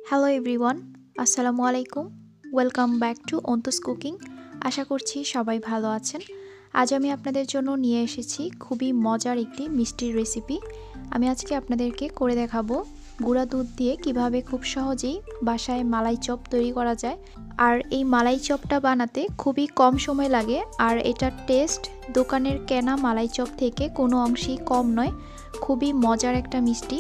Hello everyone, আসসালামু আলাইকুম। Welcome back to Antu's cooking. আশা করছি সবাই ভালো আছেন। আজ আমি আপনাদের জন্য নিয়ে এসেছি খুবই মজার একটি মিষ্টির রেসিপি। আমি আজকে আপনাদেরকে করে দেখাবো গুঁড়া দুধ দিয়ে কিভাবে খুব সহজেই বাসায় মালাই চপ তৈরি করা যায়। আর এই মালাই চপটা বানাতে খুবই কম সময় লাগে, আর এটার টেস্ট দোকানের কেনা মালাই চপ থেকে কোনো অংশেই কম নয়। খুবই মজার একটা মিষ্টি।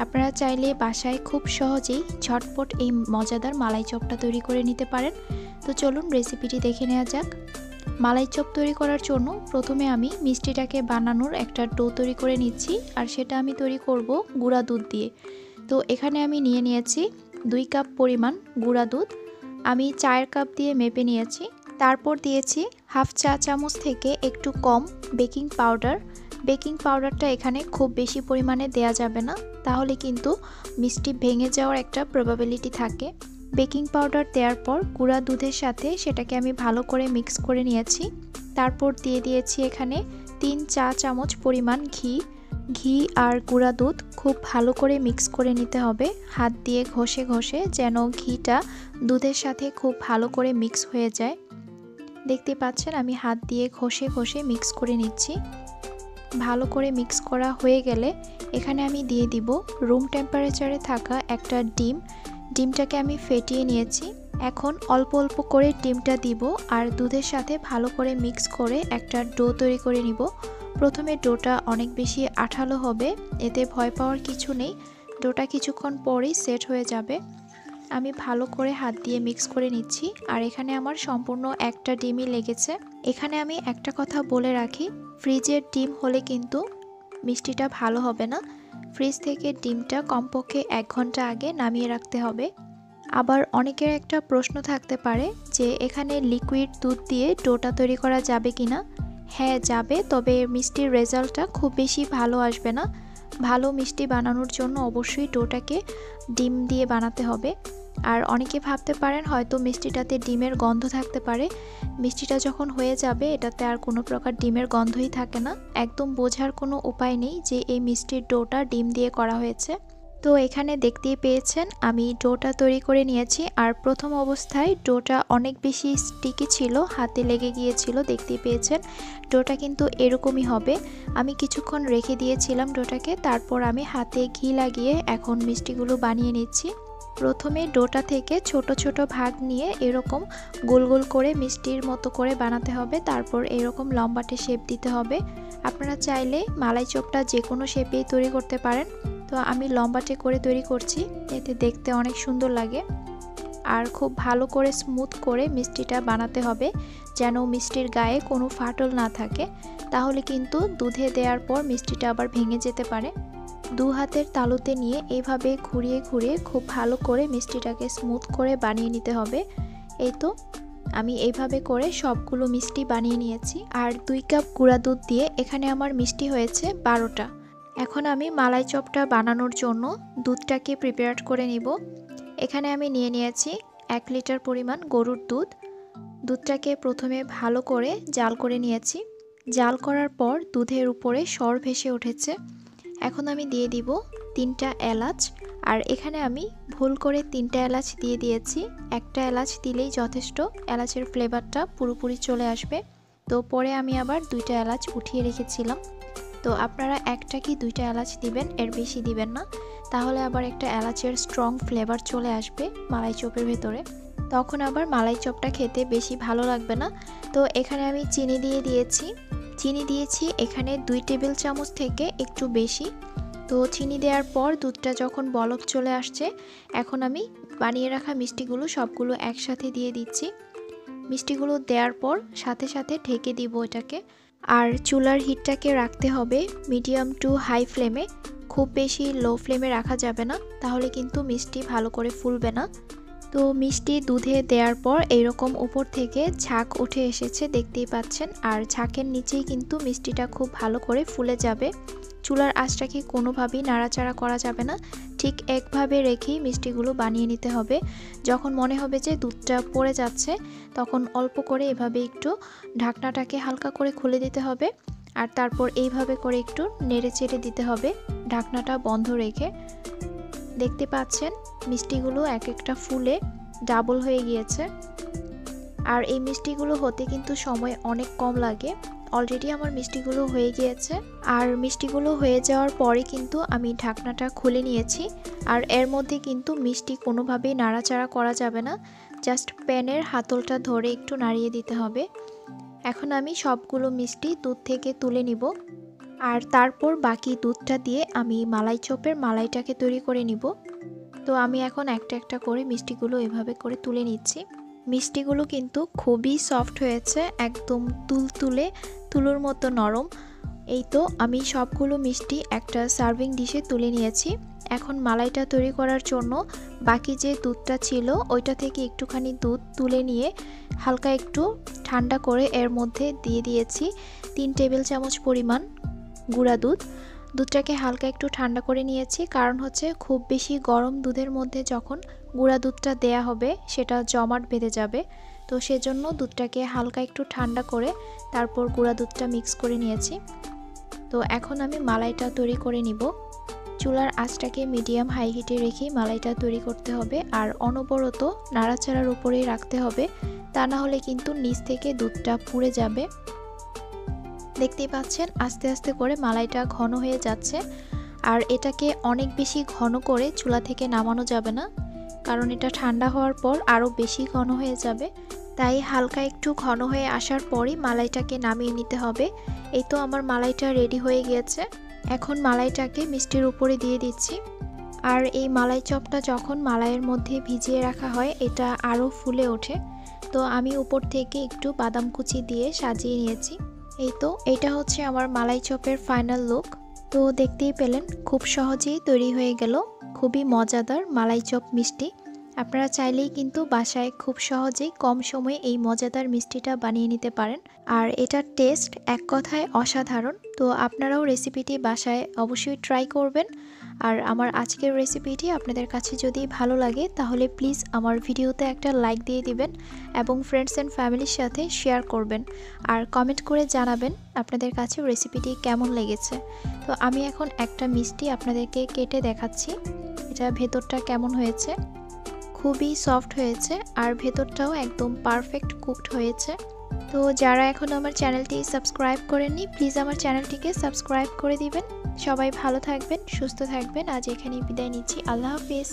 আপনারা চাইলে বাসায় খুব সহজেই ঝটপট এই মজাদার মালাই চপটা তৈরি করে নিতে পারেন। তো চলুন রেসিপিটি দেখে নেওয়া যাক। মালাই চপ তৈরি করার জন্য প্রথমে আমি মিষ্টিটাকে বানানোর একটা ডো তৈরি করে নিচ্ছি, আর সেটা আমি তৈরি করব গুঁড়া দুধ দিয়ে। তো এখানে আমি নিয়ে নিয়েছি 2 কাপ পরিমাণ গুঁড়া দুধ। আমি 4 কাপ দিয়ে মেপে নিয়েছি। তারপর দিয়েছি হাফ চা চামচ থেকে একটু কম বেকিং পাউডার। বেকিং পাউডারটা এখানে খুব বেশি পরিমাণে দেয়া যাবে না, তাহলে কিন্তু মিষ্টি ভেঙে যাওয়ার একটা প্রবাবিলিটি থাকে। বেকিং পাউডার দেওয়ার পর গুঁড়া দুধের সাথে সেটাকে আমি ভালো করে মিক্স করে নিয়েছি। তারপর দিয়ে দিয়েছি এখানে 3 চা চামচ পরিমাণ ঘি আর গুঁড়া দুধ খুব ভালো করে মিক্স করে নিতে হবে, হাত দিয়ে ঘষে ঘষে, যেন ঘিটা দুধের সাথে খুব ভালো করে মিক্স হয়ে যায়। দেখতে পাচ্ছেন আমি হাত দিয়ে ঘষে ঘষে মিক্স করে নিচ্ছি। ভালো করে মিক্স করা হয়ে গেলে এখানে আমি দিয়ে দিব রুম টেম্পারেচারে থাকা একটা ডিমটাকে আমি ফেটিয়ে নিয়েছি। এখন অল্প অল্প করে ডিমটা দিব আর দুধের সাথে ভালো করে মিক্স করে একটা ডো তৈরি করে নিব। প্রথমে ডোটা অনেক বেশি আঠালো হবে, এতে ভয় পাওয়ার কিছু নেই। ডোটা কিছুক্ষণ পরেই সেট হয়ে যাবে। আমি ভালো করে হাত দিয়ে মিক্স করে নিচ্ছি, আর এখানে আমার সম্পূর্ণ একটা ডিমই লেগেছে। এখানে আমি একটা কথা বলে রাখি, ফ্রিজের ডিম হলে কিন্তু মিষ্টিটা ভালো হবে না। ফ্রিজ থেকে ডিমটা কমপক্ষে 1 ঘন্টা আগে নামিয়ে রাখতে হবে। আবার অনেকের একটা প্রশ্ন থাকতে পারে যে এখানে লিকুইড দুধ দিয়ে ডোটা তৈরি করা যাবে কিনা। হ্যাঁ যাবে, তবে মিষ্টির রেজাল্টটা খুব বেশি ভালো আসবে না। ভালো মিষ্টি বানানোর জন্য অবশ্যই ডোটাকে ডিম দিয়ে বানাতে হবে। আর অনেকে ভাবতে পারেন হয়তো মিষ্টিটাতে ডিমের গন্ধ থাকতে পারে। মিষ্টিটা যখন হয়ে যাবে এটাতে আর কোনো প্রকার ডিমের গন্ধই থাকে না। একদম বোঝার কোনো উপায় নেই যে এই মিষ্টির ডোটা ডিম দিয়ে করা হয়েছে। তো এখানে দেখতেই পেয়েছেন আমি ডোটা তৈরি করে নিয়েছি, আর প্রথম অবস্থায় ডোটা অনেক বেশি স্টিকি ছিল, হাতে লেগে গিয়েছিল। দেখতেই পেয়েছেন ডোটা কিন্তু এরকমই হবে। আমি কিছুক্ষণ রেখে দিয়েছিলাম ডোটাকে, তারপর আমি হাতে ঘি লাগিয়ে এখন মিষ্টিগুলো বানিয়ে নিচ্ছি। প্রথমে ডোটা থেকে ছোট ছোট ভাগ নিয়ে এরকম গোল গোল করে মিষ্টির মতো করে বানাতে হবে, তারপর এরকম লম্বাটে শেপ দিতে হবে। আপনারা চাইলে মালাই চপটা যে কোনো শেপেই তৈরি করতে পারেন। তো আমি লম্বাটে করে তৈরি করছি, এতে দেখতে অনেক সুন্দর লাগে। আর খুব ভালো করে স্মুথ করে মিষ্টিটা বানাতে হবে, যেন মিষ্টির গায়ে কোনো ফাটল না থাকে, তাহলে কিন্তু দুধে দেওয়ার পর মিষ্টিটা আবার ভেঙে যেতে পারে। 2 হাতের তালুতে নিয়ে এইভাবে ঘুরিয়ে ঘুরিয়ে খুব ভালো করে মিষ্টিটাকে স্মুথ করে বানিয়ে নিতে হবে। এই তো আমি এইভাবে করে সবগুলো মিষ্টি বানিয়ে নিয়েছি। আর 2 কাপ গুঁড়া দুধ দিয়ে এখানে আমার মিষ্টি হয়েছে 12টা। এখন আমি মালাই চপটা বানানোর জন্য দুধটাকে প্রিপেয়ার করে নিব। এখানে আমি নিয়ে নিয়েছি 1 লিটার পরিমাণ গরুর দুধ। দুধটাকে প্রথমে ভালো করে জাল করে নিয়েছি। জাল করার পর দুধের উপরে সর ভেসে উঠেছে। এখন আমি দিয়ে দিব 3টা এলাচ, আর এখানে আমি ভুল করে 3টা এলাচ দিয়ে দিয়েছি। একটা এলাচ দিলেই যথেষ্ট, এলাচের ফ্লেভারটা পুরোপুরি চলে আসবে। তো পরে আমি আবার 2টা এলাচ উঠিয়ে রেখেছিলাম। তো আপনারা একটা কি 2টা এলাচ দিবেন, এর বেশি দিবেন না, তাহলে আবার একটা এলাচের স্ট্রং ফ্লেভার চলে আসবে মালাই চপের ভেতরে, তখন আবার মালাই চপটা খেতে বেশি ভালো লাগবে না। তো এখানে আমি চিনি দিয়েছি এখানে 2 টেবিল চামচ থেকে একটু বেশি। তো চিনি দেওয়ার পর দুধটা যখন বলক চলে আসছে, এখন আমি বানিয়ে রাখা মিষ্টিগুলো সবগুলো একসাথে দিয়ে দিচ্ছি। মিষ্টিগুলো দেওয়ার পর সাথে সাথে ঢেকে দিব এটাকে। আর চুলার হিটটাকে রাখতে হবে মিডিয়াম টু হাই ফ্লেমে, খুব বেশি লো ফ্লেমে রাখা যাবে না, তাহলে কিন্তু মিষ্টি ভালো করে ফুলবে না। তো মিষ্টি দুধে দেওয়ার পর এইরকম উপর থেকে ছাঁক উঠে এসেছে, দেখতেই পাচ্ছেন। আর ছাঁকের নিচেই কিন্তু মিষ্টিটা খুব ভালো করে ফুলে যাবে। চুলার আঁচটাকে কোনোভাবেই নাড়াচাড়া করা যাবে না, ঠিক একভাবে রেখেই মিষ্টিগুলো বানিয়ে নিতে হবে। যখন মনে হবে যে দুধটা পড়ে যাচ্ছে, তখন অল্প করে এভাবে একটু ঢাকনাটাকে হালকা করে খুলে দিতে হবে, আর তারপর এইভাবে করে একটু নেড়ে চেড়ে দিতে হবে ঢাকনাটা বন্ধ রেখে। দেখতে পাচ্ছেন মিষ্টিগুলো এক একটা ফুলে ডাবল হয়ে গিয়েছে। আর এই মিষ্টিগুলো হতে কিন্তু সময় অনেক কম লাগে। অলরেডি আমার মিষ্টিগুলো হয়ে গিয়েছে। আর মিষ্টিগুলো হয়ে যাওয়ার পরে কিন্তু আমি ঢাকনাটা খুলে নিয়েছি। আর এর মধ্যে কিন্তু মিষ্টি কোনোভাবেই নাড়াচাড়া করা যাবে না, জাস্ট প্যানের হাতলটা ধরে একটু নাড়িয়ে দিতে হবে। এখন আমি সবগুলো মিষ্টি দুধ থেকে তুলে নিব। আর তারপর বাকি দুধটা দিয়ে আমি মালাই চপের মালাইটাকে তৈরি করে নিব। তো আমি এখন একটা একটা করে মিষ্টিগুলো এভাবে করে তুলে নিচ্ছি। মিষ্টিগুলো কিন্তু খুবই সফট হয়েছে, একদম তুলোর মতো নরম। এই তো আমি সবগুলো মিষ্টি একটা সার্ভিং ডিশে তুলে নিয়েছি। এখন মালাইটা তৈরি করার জন্য বাকি যে দুধটা ছিল ওইটা থেকে একটুখানি দুধ তুলে নিয়ে হালকা একটু ঠান্ডা করে এর মধ্যে দিয়ে দিয়েছি 3 টেবিল চামচ পরিমাণ গুঁড়া দুধ। দুধটাকে হালকা একটু ঠান্ডা করে নিয়েছি, কারণ হচ্ছে খুব বেশি গরম দুধের মধ্যে যখন গুঁড়া দুধটা দেয়া হবে সেটা জমাট বেঁধে যাবে। তো সেজন্য দুধটাকে হালকা একটু ঠান্ডা করে তারপর গুঁড়া দুধটা মিক্স করে নিয়েছি। তো এখন আমি মালাইটা তৈরি করে নিব। চুলার আঁচটাকে মিডিয়াম হাই হিটে রেখে মালাইটা তৈরি করতে হবে, আর অনবরত নাড়াচাড়ার উপরেই রাখতে হবে, তা না হলে কিন্তু নিচ থেকে দুধটা পুড়ে যাবে। দেখতেই পাচ্ছেন আস্তে আস্তে করে মালাইটা ঘন হয়ে যাচ্ছে। আর এটাকে অনেক বেশি ঘন করে চুলা থেকে নামানো যাবে না, কারণ এটা ঠান্ডা হওয়ার পর আরও বেশি ঘন হয়ে যাবে। তাই হালকা একটু ঘন হয়ে আসার পরই মালাইটাকে নামিয়ে নিতে হবে। এই তো আমার মালাইটা রেডি হয়ে গিয়েছে। এখন মালাইটাকে মিষ্টির উপরে দিয়ে দিচ্ছি। আর এই মালাই চপটা যখন মালাইয়ের মধ্যে ভিজিয়ে রাখা হয় এটা আরও ফুলে ওঠে। তো আমি উপর থেকে একটু বাদাম কুচি দিয়ে সাজিয়ে নিয়েছি। এই তো এটা হচ্ছে আমার মালাই চপের ফাইনাল লুক। তো দেখতেই পেলেন খুব সহজেই তৈরি হয়ে গেল খুবই মজাদার মালাই চপ মিষ্টি। আপনারা চাইলেই কিন্তু বাসায় খুব সহজেই কম সময়ে এই মজাদার মিষ্টিটা বানিয়ে নিতে পারেন। আর এটার টেস্ট এক কথায় অসাধারণ। তো আপনারাও রেসিপিটি বাসায় অবশ্যই ট্রাই করবেন। আর আমার আজকের রেসিপিটি আপনাদের কাছে যদি ভালো লাগে তাহলে প্লিজ আমার ভিডিওতে একটা লাইক দিয়ে দিবেন এবং ফ্রেন্ডস অ্যান্ড ফ্যামিলির সাথে শেয়ার করবেন। আর কমেন্ট করে জানাবেন আপনাদের কাছে রেসিপিটি কেমন লেগেছে। তো আমি এখন একটা মিষ্টি আপনাদেরকে কেটে দেখাচ্ছি, এটা ভেতরটা কেমন হয়েছে। খুবই সফট হয়েছে আর ভেতরটাও একদম পারফেক্ট কুকড হয়েছে। তো যারা এখন আমার চ্যানেলটি সাবস্ক্রাইব করেননি প্লিজ আমার চ্যানেলটিকে সাবস্ক্রাইব করে দিবেন। সবাই ভালো থাকবেন, সুস্থ থাকবেন। আজ এখানেই বিদায় নিচ্ছি। আল্লাহ হাফিজ।